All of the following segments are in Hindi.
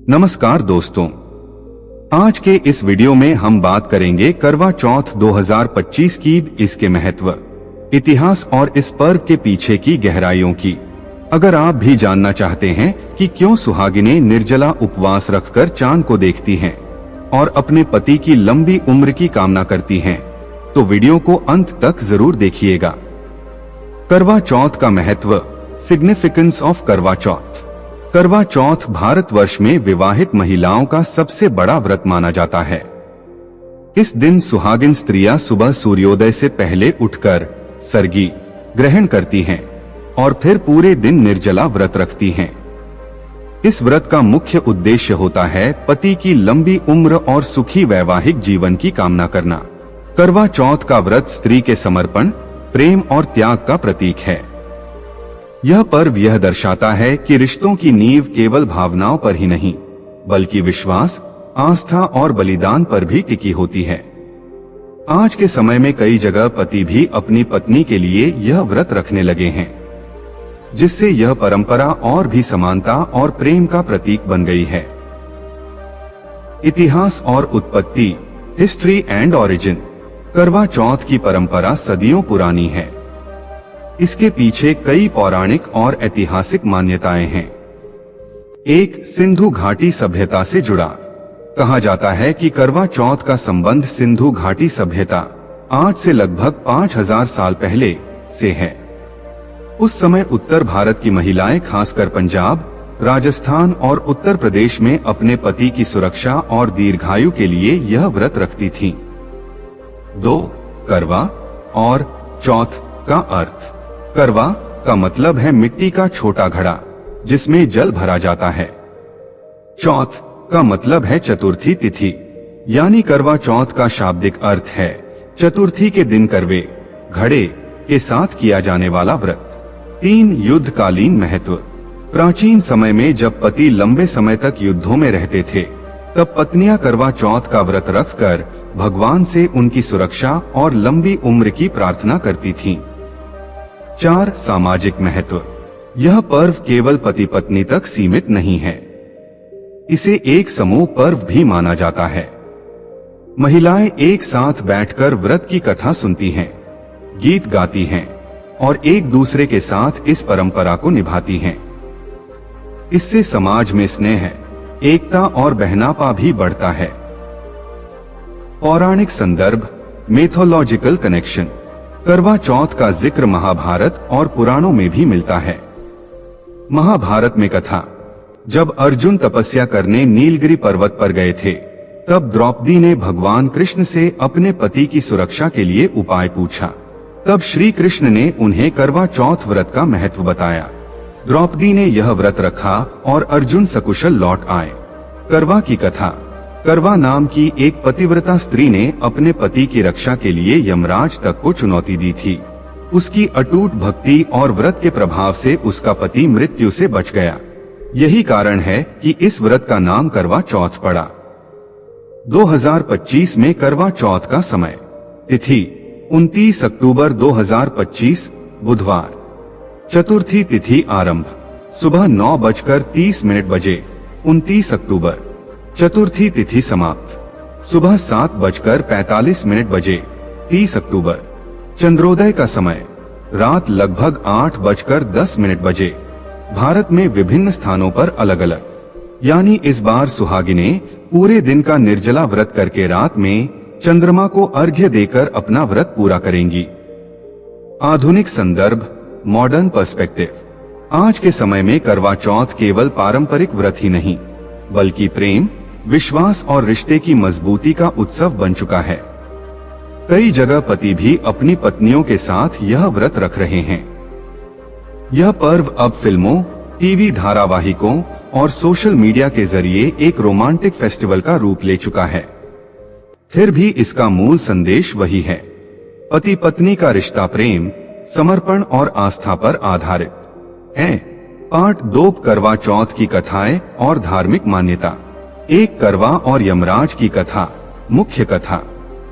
नमस्कार दोस्तों, आज के इस वीडियो में हम बात करेंगे करवा चौथ 2025 की, इसके महत्व, इतिहास और इस पर्व के पीछे की गहराइयों की। अगर आप भी जानना चाहते हैं कि क्यों सुहागिनें निर्जला उपवास रखकर चांद को देखती हैं और अपने पति की लंबी उम्र की कामना करती हैं, तो वीडियो को अंत तक जरूर देखिएगा। करवा चौथ का महत्व, सिग्निफिकेंस ऑफ करवा चौथ। करवा चौथ भारतवर्ष में विवाहित महिलाओं का सबसे बड़ा व्रत माना जाता है। इस दिन सुहागिन स्त्रियां सुबह सूर्योदय से पहले उठकर सरगी ग्रहण करती हैं और फिर पूरे दिन निर्जला व्रत रखती हैं। इस व्रत का मुख्य उद्देश्य होता है पति की लंबी उम्र और सुखी वैवाहिक जीवन की कामना करना। करवा चौथ का व्रत स्त्री के समर्पण, प्रेम और त्याग का प्रतीक है। यह पर्व यह दर्शाता है कि रिश्तों की नींव केवल भावनाओं पर ही नहीं, बल्कि विश्वास, आस्था और बलिदान पर भी टिकी होती है। आज के समय में कई जगह पति भी अपनी पत्नी के लिए यह व्रत रखने लगे हैं, जिससे यह परंपरा और भी समानता और प्रेम का प्रतीक बन गई है। इतिहास और उत्पत्ति, हिस्ट्री एंड ओरिजिन। करवा चौथ की परंपरा सदियों पुरानी है। इसके पीछे कई पौराणिक और ऐतिहासिक मान्यताएं हैं। एक, सिंधु घाटी सभ्यता से जुड़ा। कहा जाता है कि करवा चौथ का संबंध सिंधु घाटी सभ्यता, आज से लगभग 5000 साल पहले से है। उस समय उत्तर भारत की महिलाएं, खासकर पंजाब, राजस्थान और उत्तर प्रदेश में अपने पति की सुरक्षा और दीर्घायु के लिए यह व्रत रखती थीं। 2, करवा और चौथ का अर्थ। करवा का मतलब है मिट्टी का छोटा घड़ा जिसमें जल भरा जाता है। चौथ का मतलब है चतुर्थी तिथि, यानी करवा चौथ का शाब्दिक अर्थ है चतुर्थी के दिन करवे घड़े के साथ किया जाने वाला व्रत। 3, युद्धकालीन महत्व। प्राचीन समय में जब पति लंबे समय तक युद्धों में रहते थे, तब पत्नियां करवा चौथ का व्रत रखकर भगवान से उनकी सुरक्षा और लंबी उम्र की प्रार्थना करती थीं। 4, सामाजिक महत्व। यह पर्व केवल पति पत्नी तक सीमित नहीं है, इसे एक समूह पर्व भी माना जाता है। महिलाएं एक साथ बैठकर व्रत की कथा सुनती हैं, गीत गाती हैं और एक दूसरे के साथ इस परंपरा को निभाती हैं। इससे समाज में स्नेह, एकता और बहनापा भी बढ़ता है। पौराणिक संदर्भ, मेथोलॉजिकल कनेक्शन। करवा चौथ का जिक्र महाभारत और पुराणों में भी मिलता है। महाभारत में कथा, जब अर्जुन तपस्या करने नीलगिरी पर्वत पर गए थे, तब द्रौपदी ने भगवान कृष्ण से अपने पति की सुरक्षा के लिए उपाय पूछा। तब श्री कृष्ण ने उन्हें करवा चौथ व्रत का महत्व बताया। द्रौपदी ने यह व्रत रखा और अर्जुन सकुशल लौट आए। करवा की कथा। करवा नाम की एक पतिव्रता स्त्री ने अपने पति की रक्षा के लिए यमराज तक को चुनौती दी थी। उसकी अटूट भक्ति और व्रत के प्रभाव से उसका पति मृत्यु से बच गया। यही कारण है कि इस व्रत का नाम करवा चौथ पड़ा। 2025 में करवा चौथ का समय, तिथि 29 अक्टूबर 2025 बुधवार। चतुर्थी तिथि आरंभ सुबह 9:30 बजे 29 अक्टूबर। चतुर्थी तिथि समाप्त सुबह 7:45 बजे 30 अक्टूबर। चंद्रोदय का समय रात लगभग 8:10 बजे। भारत में विभिन्न स्थानों पर अलग अलग, यानी इस बार सुहागिनें पूरे दिन का निर्जला व्रत करके रात में चंद्रमा को अर्घ्य देकर अपना व्रत पूरा करेंगी। आधुनिक संदर्भ, मॉडर्न पर्सपेक्टिव। आज के समय में करवा चौथ केवल पारंपरिक व्रत ही नहीं, बल्कि प्रेम, विश्वास और रिश्ते की मजबूती का उत्सव बन चुका है। कई जगह पति भी अपनी पत्नियों के साथ यह व्रत रख रहे हैं। यह पर्व अब फिल्मों, टीवी धारावाहिकों और सोशल मीडिया के जरिए एक रोमांटिक फेस्टिवल का रूप ले चुका है। फिर भी इसका मूल संदेश वही है, पति पत्नी का रिश्ता प्रेम, समर्पण और आस्था पर आधारित है। पार्ट 2, करवा चौथ की कथाएं और धार्मिक मान्यता। 1, करवा और यमराज की कथा। मुख्य कथा।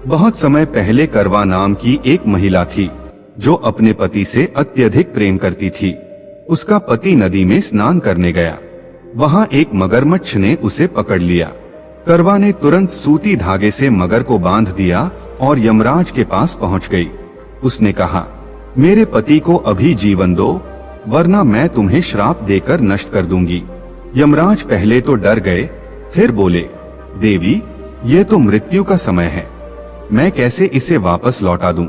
बहुत समय पहले करवा नाम की एक महिला थी जो अपने पति से अत्यधिक प्रेम करती थी। उसका पति नदी में स्नान करने गया। वहां एक मगरमच्छ ने उसे पकड़ लिया। करवा ने तुरंत सूती धागे से मगर को बांध दिया और यमराज के पास पहुंच गई। उसने कहा, मेरे पति को अभी जीवन दो, वरना मैं तुम्हें श्राप देकर नष्ट कर दूंगी। यमराज पहले तो डर गए, फिर बोले, देवी, ये तो मृत्यु का समय है, मैं कैसे इसे वापस लौटा दूं?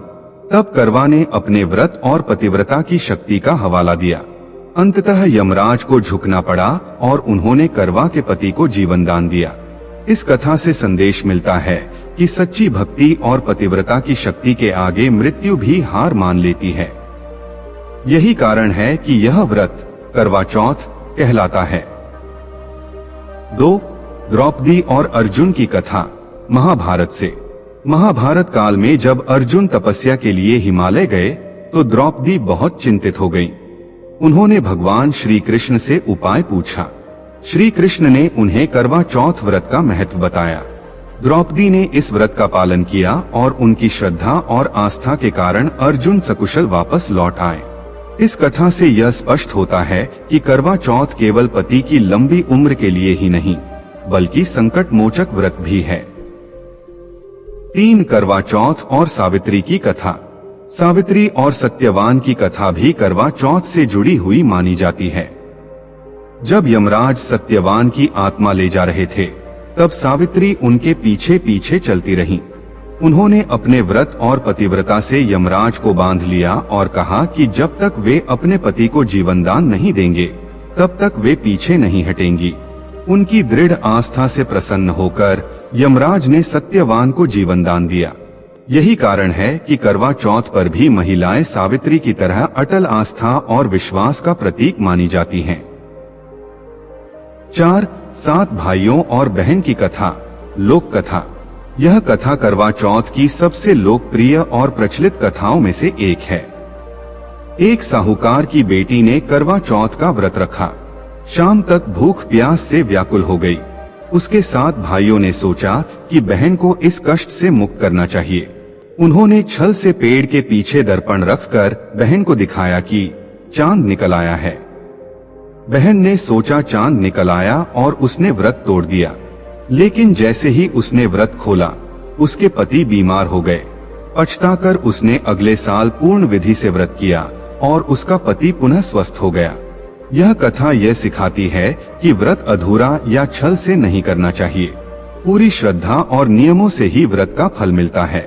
तब करवा ने अपने व्रत और पतिव्रता की शक्ति का हवाला दिया। अंततः यमराज को झुकना पड़ा और उन्होंने करवा के पति को जीवन दान दिया। इस कथा से संदेश मिलता है कि सच्ची भक्ति और पतिव्रता की शक्ति के आगे मृत्यु भी हार मान लेती है। यही कारण है कि यह व्रत करवा चौथ कहलाता है। 2. द्रौपदी और अर्जुन की कथा। महाभारत से। महाभारत काल में जब अर्जुन तपस्या के लिए हिमालय गए तो द्रौपदी बहुत चिंतित हो गईं। उन्होंने भगवान श्री कृष्ण से उपाय पूछा। श्री कृष्ण ने उन्हें करवा चौथ व्रत का महत्व बताया। द्रौपदी ने इस व्रत का पालन किया और उनकी श्रद्धा और आस्था के कारण अर्जुन सकुशल वापस लौट आए। इस कथा से यह स्पष्ट होता है कि करवा चौथ केवल पति की लंबी उम्र के लिए ही नहीं, बल्कि संकट मोचक व्रत भी है। 3. करवा चौथ और सावित्री की कथा। सावित्री और सत्यवान की कथा भी करवा चौथ से जुड़ी हुई मानी जाती है। जब यमराज सत्यवान की आत्मा ले जा रहे थे, तब सावित्री उनके पीछे पीछे चलती रहीं। उन्होंने अपने व्रत और पतिव्रता से यमराज को बांध लिया और कहा कि जब तक वे अपने पति को जीवन दान नहीं देंगे, तब तक वे पीछे नहीं हटेंगी। उनकी दृढ़ आस्था से प्रसन्न होकर यमराज ने सत्यवान को जीवन दान दिया। यही कारण है कि करवा चौथ पर भी महिलाएं सावित्री की तरह अटल आस्था और विश्वास का प्रतीक मानी जाती हैं। 4. 7 भाइयों और बहन की कथा। लोक कथा। यह कथा करवा चौथ की सबसे लोकप्रिय और प्रचलित कथाओं में से एक है। एक साहूकार की बेटी ने करवा चौथ का व्रत रखा। शाम तक भूख प्यास से व्याकुल हो गई। उसके 7 भाइयों ने सोचा कि बहन को इस कष्ट से मुक्त करना चाहिए। उन्होंने छल से पेड़ के पीछे दर्पण रखकर बहन को दिखाया कि चांद निकल आया है। बहन ने सोचा चांद निकल आया और उसने व्रत तोड़ दिया। लेकिन जैसे ही उसने व्रत खोला, उसके पति बीमार हो गए। पछताकर उसने अगले साल पूर्ण विधि से व्रत किया और उसका पति पुनः स्वस्थ हो गया। यह कथा यह सिखाती है कि व्रत अधूरा या छल से नहीं करना चाहिए। पूरी श्रद्धा और नियमों से ही व्रत का फल मिलता है।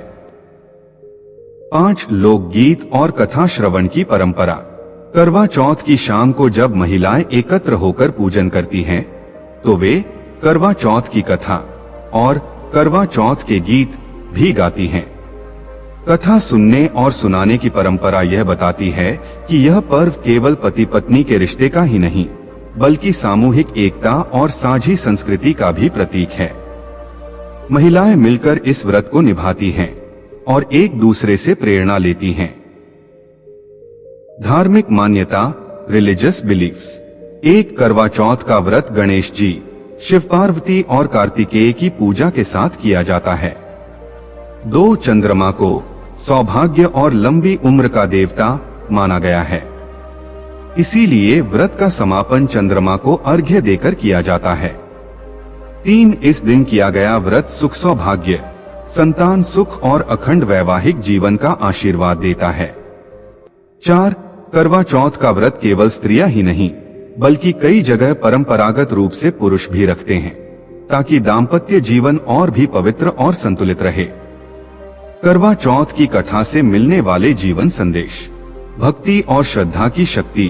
5. लोकगीत और कथा श्रवण की परंपरा। करवा चौथ की शाम को जब महिलाएं एकत्र होकर पूजन करती हैं, तो वे करवा चौथ की कथा और करवा चौथ के गीत भी गाती हैं। कथा सुनने और सुनाने की परंपरा यह बताती है कि यह पर्व केवल पति पत्नी के रिश्ते का ही नहीं, बल्कि सामूहिक एकता और साझी संस्कृति का भी प्रतीक है। महिलाएं मिलकर इस व्रत को निभाती हैं और एक दूसरे से प्रेरणा लेती हैं। धार्मिक मान्यता, रिलीजियस बिलीफ्स। एक करवा चौथ का व्रत गणेश जी, शिव पार्वती और कार्तिकेय की पूजा के साथ किया जाता है। 2. चंद्रमा को सौभाग्य और लंबी उम्र का देवता माना गया है। इसीलिए व्रत का समापन चंद्रमा को अर्घ्य देकर किया जाता है। 3. इस दिन किया गया व्रत सुख सौभाग्य, संतान सुख और अखंड वैवाहिक जीवन का आशीर्वाद देता है। 4. करवा चौथ का व्रत केवल स्त्रियां ही नहीं, बल्कि कई जगह परंपरागत रूप से पुरुष भी रखते हैं, ताकि दाम्पत्य जीवन और भी पवित्र और संतुलित रहे। करवा चौथ की कथा से मिलने वाले जीवन संदेश। भक्ति और श्रद्धा की शक्ति।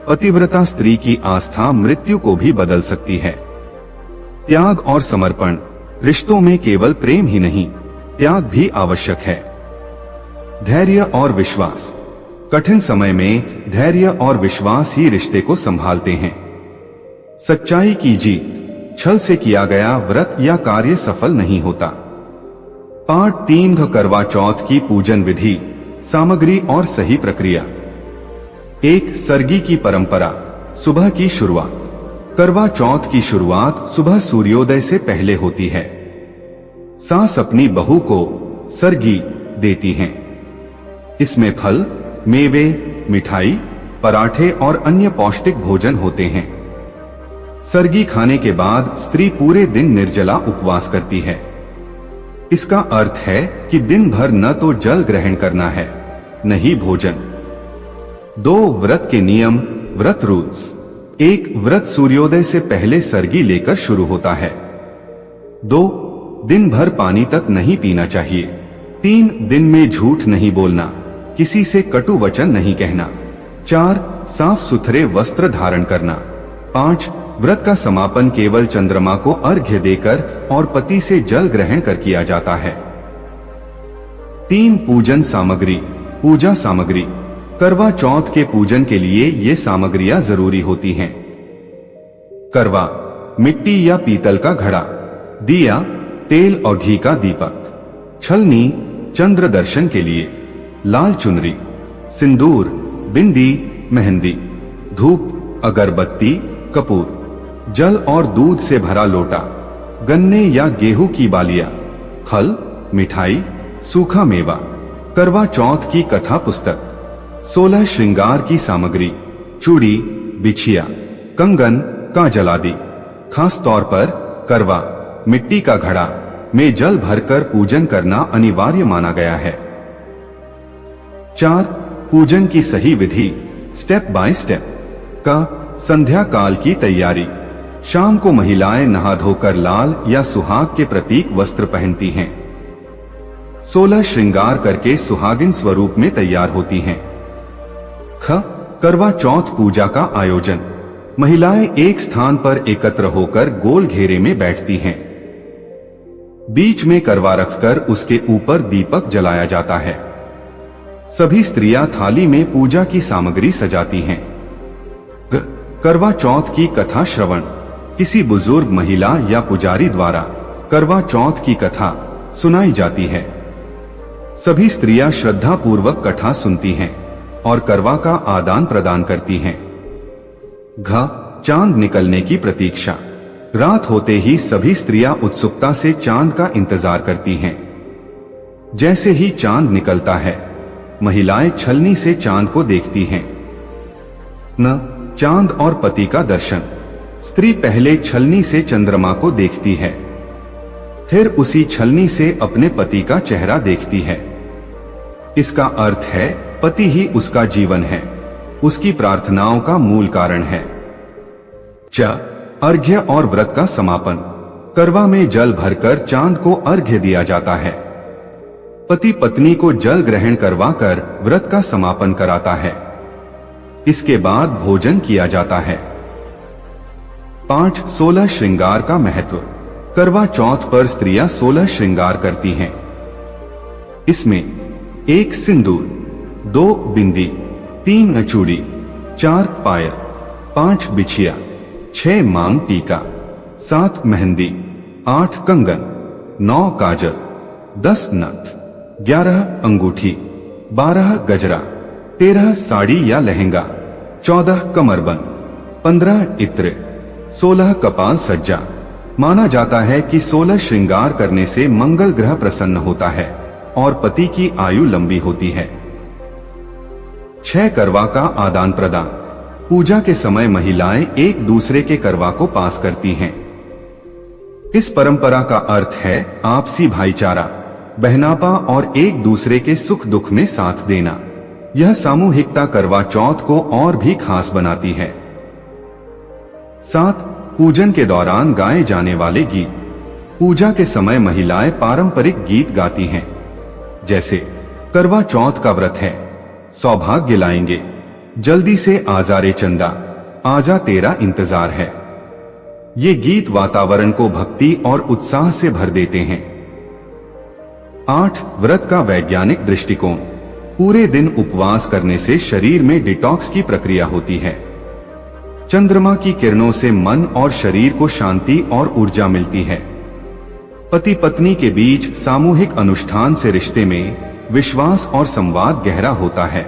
पतिव्रता स्त्री की आस्था मृत्यु को भी बदल सकती है। त्याग और समर्पण। रिश्तों में केवल प्रेम ही नहीं, त्याग भी आवश्यक है। धैर्य और विश्वास। कठिन समय में धैर्य और विश्वास ही रिश्ते को संभालते हैं। सच्चाई की जीत। छल से किया गया व्रत या कार्य सफल नहीं होता। पार्ट 3 करवा चौथ की पूजन विधि, सामग्री और सही प्रक्रिया। 1. सरगी की परंपरा। सुबह की शुरुआत। करवा चौथ की शुरुआत सुबह सूर्योदय से पहले होती है। सास अपनी बहू को सरगी देती हैं। इसमें फल, मेवे, मिठाई, पराठे और अन्य पौष्टिक भोजन होते हैं। सरगी खाने के बाद स्त्री पूरे दिन निर्जला उपवास करती है। इसका अर्थ है कि दिन भर न तो जल ग्रहण करना है, न ही भोजन। 2 व्रत के नियम, व्रत रूल्स। 1 व्रत सूर्योदय से पहले सरगी लेकर शुरू होता है। 2 दिन भर पानी तक नहीं पीना चाहिए। 3 दिन में झूठ नहीं बोलना, किसी से कटु वचन नहीं कहना। 4 साफ सुथरे वस्त्र धारण करना। 5 व्रत का समापन केवल चंद्रमा को अर्घ्य देकर और पति से जल ग्रहण कर किया जाता है। 3 पूजन सामग्री, पूजा सामग्री। करवा चौथ के पूजन के लिए ये सामग्रियां जरूरी होती हैं। करवा, मिट्टी या पीतल का घड़ा, दिया, तेल और घी का दीपक, छलनी, चंद्र दर्शन के लिए, लाल चुनरी, सिंदूर, बिंदी, मेहंदी, धूप, अगरबत्ती, कपूर, जल और दूध से भरा लोटा, गन्ने या गेहूं की बालियां, फल, मिठाई, सूखा मेवा। करवा चौथ की कथा पुस्तक। 16 श्रृंगार की सामग्री, चूड़ी, बिछिया, कंगन, काजल आदि। खास तौर पर करवा, मिट्टी का घड़ा में जल भरकर पूजन करना अनिवार्य माना गया है। 4 पूजन की सही विधि, स्टेप बाय स्टेप। का संध्या काल की तैयारी। शाम को महिलाएं नहा धोकर लाल या सुहाग के प्रतीक वस्त्र पहनती हैं। 16 श्रृंगार करके सुहागिन स्वरूप में तैयार होती हैं। ख करवा चौथ पूजा का आयोजन। महिलाएं एक स्थान पर एकत्र होकर गोल घेरे में बैठती हैं। बीच में करवा रखकर उसके ऊपर दीपक जलाया जाता है। सभी स्त्रियां थाली में पूजा की सामग्री सजाती हैं। करवा चौथ की कथा श्रवण। किसी बुजुर्ग महिला या पुजारी द्वारा करवा चौथ की कथा सुनाई जाती है। सभी स्त्रियां श्रद्धा पूर्वक कथा सुनती हैं और करवा का आदान प्रदान करती हैं। घ चांद निकलने की प्रतीक्षा। रात होते ही सभी स्त्रियां उत्सुकता से चांद का इंतजार करती हैं। जैसे ही चांद निकलता है, महिलाएं छलनी से चांद को देखती हैं। न चांद और पति का दर्शन। स्त्री पहले छलनी से चंद्रमा को देखती है, फिर उसी छलनी से अपने पति का चेहरा देखती है। इसका अर्थ है पति ही उसका जीवन है, उसकी प्रार्थनाओं का मूल कारण है। च अर्घ्य और व्रत का समापन। करवा में जल भरकर चांद को अर्घ्य दिया जाता है। पति पत्नी को जल ग्रहण करवाकर व्रत का समापन कराता है। इसके बाद भोजन किया जाता है। 5 16 श्रृंगार का महत्व। करवा चौथ पर स्त्रियां 16 श्रृंगार करती हैं। इसमें 1 सिंदूर, 2 बिंदी, 3 चूड़ी, 4 पायल, 5 बिछिया, 6 मांग टीका, 7 मेहंदी, 8 कंगन, 9 काजल, 10 नथ, 11 अंगूठी, 12 गजरा, 13 साड़ी या लहंगा, 14 कमरबंद, 15 इत्र, 16 कपाल सज्जा। माना जाता है कि 16 श्रृंगार करने से मंगल ग्रह प्रसन्न होता है और पति की आयु लंबी होती है। 6 करवा का आदान प्रदान। पूजा के समय महिलाएं एक दूसरे के करवा को पास करती हैं। इस परंपरा का अर्थ है आपसी भाईचारा, बहनापा और एक दूसरे के सुख दुख में साथ देना। यह सामूहिकता करवा चौथ को और भी खास बनाती है। 7 पूजन के दौरान गाए जाने वाले गीत। पूजा के समय महिलाएं पारंपरिक गीत गाती हैं, जैसे करवा चौथ का व्रत है, सौभाग्य लाएंगे, जल्दी से आजा रे चंदा, आजा तेरा इंतजार है। ये गीत वातावरण को भक्ति और उत्साह से भर देते हैं। 8 व्रत का वैज्ञानिक दृष्टिकोण। पूरे दिन उपवास करने से शरीर में डिटॉक्स की प्रक्रिया होती है। चंद्रमा की किरणों से मन और शरीर को शांति और ऊर्जा मिलती है। पति पत्नी के बीच सामूहिक अनुष्ठान से रिश्ते में विश्वास और संवाद गहरा होता है।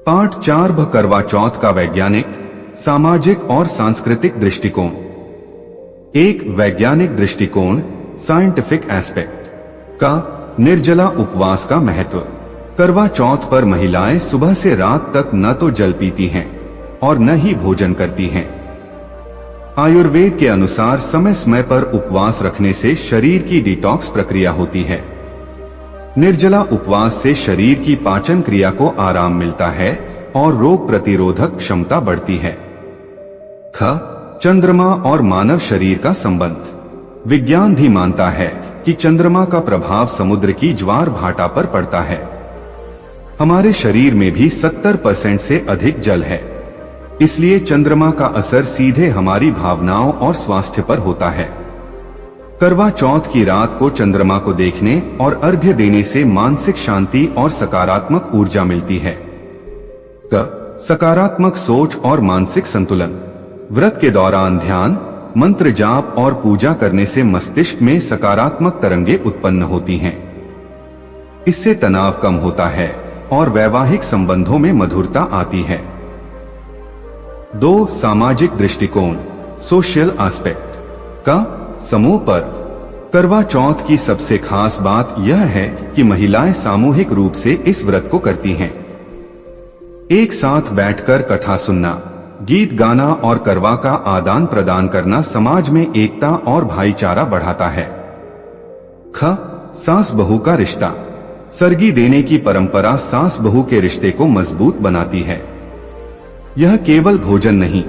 पाठ 4 करवा चौथ का वैज्ञानिक, सामाजिक और सांस्कृतिक दृष्टिकोण। एक वैज्ञानिक दृष्टिकोण, साइंटिफिक एस्पेक्ट का निर्जला उपवास का महत्व। करवा चौथ पर महिलाएं सुबह से रात तक न तो जल पीती हैं और न ही भोजन करती हैं। आयुर्वेद के अनुसार समय समय पर उपवास रखने से शरीर की डिटॉक्स प्रक्रिया होती है। निर्जला उपवास से शरीर की पाचन क्रिया को आराम मिलता है और रोग प्रतिरोधक क्षमता बढ़ती है। चंद्रमा और मानव शरीर का संबंध। विज्ञान भी मानता है कि चंद्रमा का प्रभाव समुद्र की ज्वार भाटा पर पड़ता है। हमारे शरीर में भी 70% से अधिक जल है, इसलिए चंद्रमा का असर सीधे हमारी भावनाओं और स्वास्थ्य पर होता है। करवा चौथ की रात को चंद्रमा को देखने और अर्घ्य देने से मानसिक शांति और सकारात्मक ऊर्जा मिलती है। सकारात्मक सोच और मानसिक संतुलन। व्रत के दौरान ध्यान, मंत्र जाप और पूजा करने से मस्तिष्क में सकारात्मक तरंगें उत्पन्न होती हैं। इससे तनाव कम होता है और वैवाहिक संबंधों में मधुरता आती है। 2. सामाजिक दृष्टिकोण, सोशल एस्पेक्ट का समूह पर्व। करवा चौथ की सबसे खास बात यह है कि महिलाएं सामूहिक रूप से इस व्रत को करती हैं। एक साथ बैठकर कथा सुनना, गीत गाना और करवा का आदान प्रदान करना समाज में एकता और भाईचारा बढ़ाता है। सास बहू का रिश्ता। सरगी देने की परंपरा सास बहू के रिश्ते को मजबूत बनाती है। यह केवल भोजन नहीं,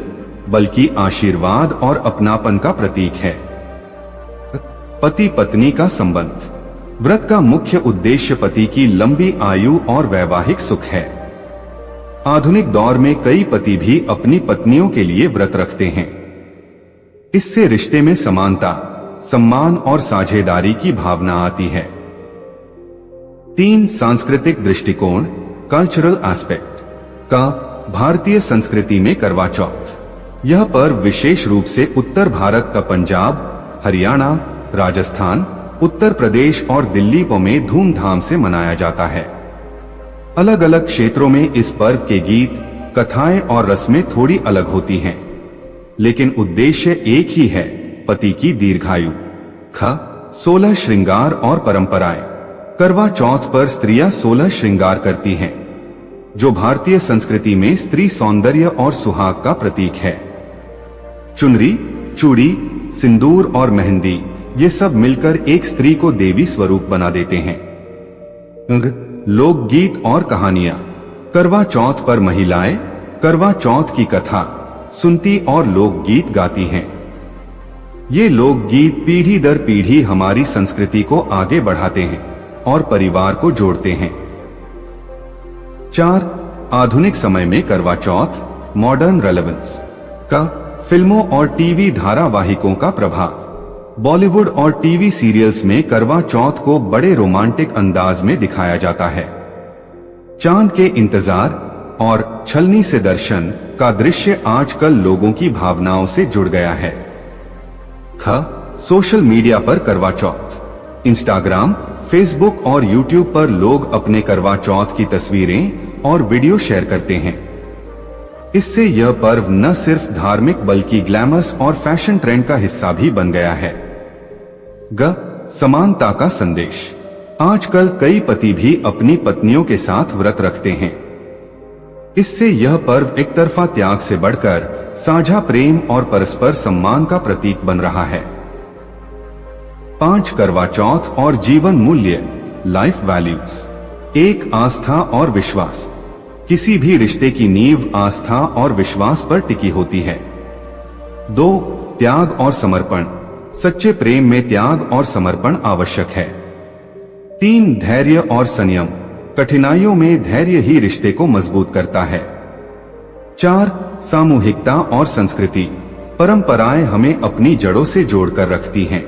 बल्कि आशीर्वाद और अपनापन का प्रतीक है। पति पत्नी का संबंध। व्रत का मुख्य उद्देश्य पति की लंबी आयु और वैवाहिक सुख है। आधुनिक दौर में कई पति भी अपनी पत्नियों के लिए व्रत रखते हैं। इससे रिश्ते में समानता, सम्मान और साझेदारी की भावना आती है। 3. सांस्कृतिक दृष्टिकोण, कल्चरल एस्पेक्ट का। भारतीय संस्कृति में करवा चौथ यह पर्व विशेष रूप से उत्तर भारत का पंजाब, हरियाणा, राजस्थान, उत्तर प्रदेश और दिल्ली में धूमधाम से मनाया जाता है। अलग अलग क्षेत्रों में इस पर्व के गीत, कथाएं और रस्में थोड़ी अलग होती हैं, लेकिन उद्देश्य एक ही है, पति की दीर्घायु। 16 श्रृंगार और परंपराएं। करवा चौथ पर स्त्रियां 16 श्रृंगार करती हैं, जो भारतीय संस्कृति में स्त्री सौंदर्य और सुहाग का प्रतीक है। चुनरी, चूड़ी, सिंदूर और मेहंदी, ये सब मिलकर एक स्त्री को देवी स्वरूप बना देते हैं। लोकगीत और कहानियां। करवा चौथ पर महिलाएं करवा चौथ की कथा सुनती और लोकगीत गाती हैं। ये लोकगीत पीढ़ी दर पीढ़ी हमारी संस्कृति को आगे बढ़ाते हैं और परिवार को जोड़ते हैं। 4. आधुनिक समय में करवा चौथ, मॉडर्न रेलेवेंस का। फिल्मों और टीवी धारावाहिकों का प्रभाव। बॉलीवुड और टीवी सीरियल्स में करवा चौथ को बड़े रोमांटिक अंदाज में दिखाया जाता है। चांद के इंतजार और छलनी से दर्शन का दृश्य आजकल लोगों की भावनाओं से जुड़ गया है। सोशल मीडिया पर करवा चौथ। इंस्टाग्राम, फेसबुक और यूट्यूब पर लोग अपने करवा चौथ की तस्वीरें और वीडियो शेयर करते हैं। इससे यह पर्व न सिर्फ धार्मिक बल्कि ग्लैमरस और फैशन ट्रेंड का हिस्सा भी बन गया है। समानता का संदेश। आजकल कई पति भी अपनी पत्नियों के साथ व्रत रखते हैं। इससे यह पर्व एक तरफा त्याग से बढ़कर साझा प्रेम और परस्पर सम्मान का प्रतीक बन रहा है। 5. करवा चौथ और जीवन मूल्य, लाइफ वैल्यूज। 1. आस्था और विश्वास। किसी भी रिश्ते की नींव आस्था और विश्वास पर टिकी होती है। 2. त्याग और समर्पण। सच्चे प्रेम में त्याग और समर्पण आवश्यक है। 3. धैर्य और संयम। कठिनाइयों में धैर्य ही रिश्ते को मजबूत करता है। 4. सामूहिकता और संस्कृति। परंपराएं हमें अपनी जड़ों से जोड़कर रखती हैं।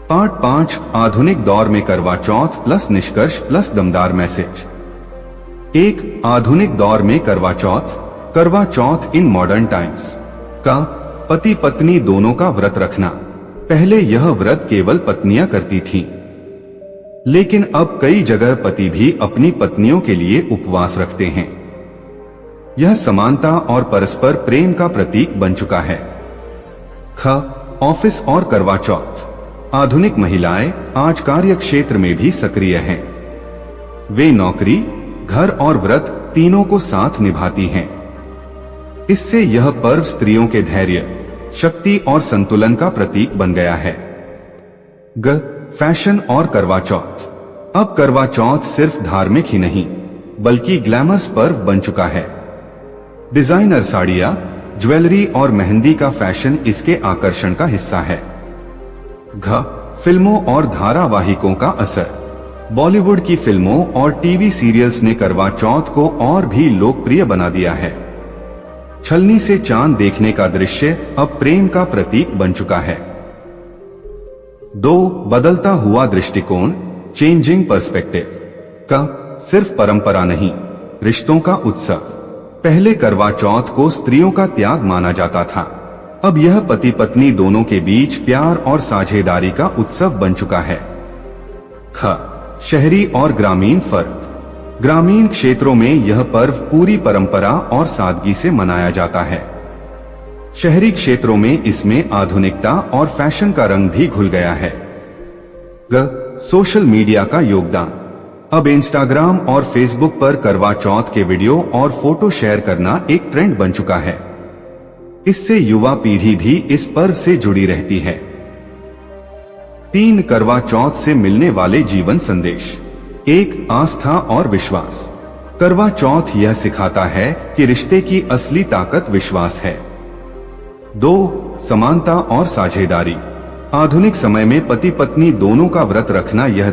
5. आधुनिक दौर में करवा चौथ प्लस निष्कर्ष प्लस दमदार मैसेज। 1. आधुनिक दौर में करवा चौथ इन मॉडर्न टाइम्स का। पति पत्नी दोनों का व्रत रखना। पहले यह व्रत केवल पत्नियां करती थीं, लेकिन अब कई जगह पति भी अपनी पत्नियों के लिए उपवास रखते हैं। यह समानता और परस्पर प्रेम का प्रतीक बन चुका है। ऑफिस और करवा चौथ। आधुनिक महिलाएं आज कार्य क्षेत्र में भी सक्रिय हैं। वे नौकरी, घर और व्रत तीनों को साथ निभाती हैं। इससे यह पर्व स्त्रियों के धैर्य, शक्ति और संतुलन का प्रतीक बन गया है। फैशन और करवा चौथ। अब करवा चौथ सिर्फ धार्मिक ही नहीं बल्कि ग्लैमरस पर्व बन चुका है। डिजाइनर साड़ियां, ज्वेलरी और मेहंदी का फैशन इसके आकर्षण का हिस्सा है। फिल्मों और धारावाहिकों का असर। बॉलीवुड की फिल्मों और टीवी सीरियल्स ने करवा चौथ को और भी लोकप्रिय बना दिया है। छलनी से चांद देखने का दृश्य अब प्रेम का प्रतीक बन चुका है। बदलता हुआ दृष्टिकोण, चेंजिंग पर्सपेक्टिव। सिर्फ परंपरा नहीं, रिश्तों का उत्सव। पहले करवा चौथ को स्त्रियों का त्याग माना जाता था, अब यह पति पत्नी दोनों के बीच प्यार और साझेदारी का उत्सव बन चुका है। शहरी और ग्रामीण फर्क। ग्रामीण क्षेत्रों में यह पर्व पूरी परंपरा और सादगी से मनाया जाता है। शहरी क्षेत्रों में इसमें आधुनिकता और फैशन का रंग भी घुल गया है। सोशल मीडिया का योगदान। अब इंस्टाग्राम और फेसबुक पर करवा चौथ के वीडियो और फोटो शेयर करना एक ट्रेंड बन चुका है। इससे युवा पीढ़ी भी इस पर्व से जुड़ी रहती है। 3 करवा चौथ से मिलने वाले जीवन संदेश। 1 आस्था और विश्वास। करवा चौथ यह सिखाता है कि रिश्ते की असली ताकत विश्वास है। 2 समानता और साझेदारी। आधुनिक समय में पति पत्नी दोनों का व्रत रखना यह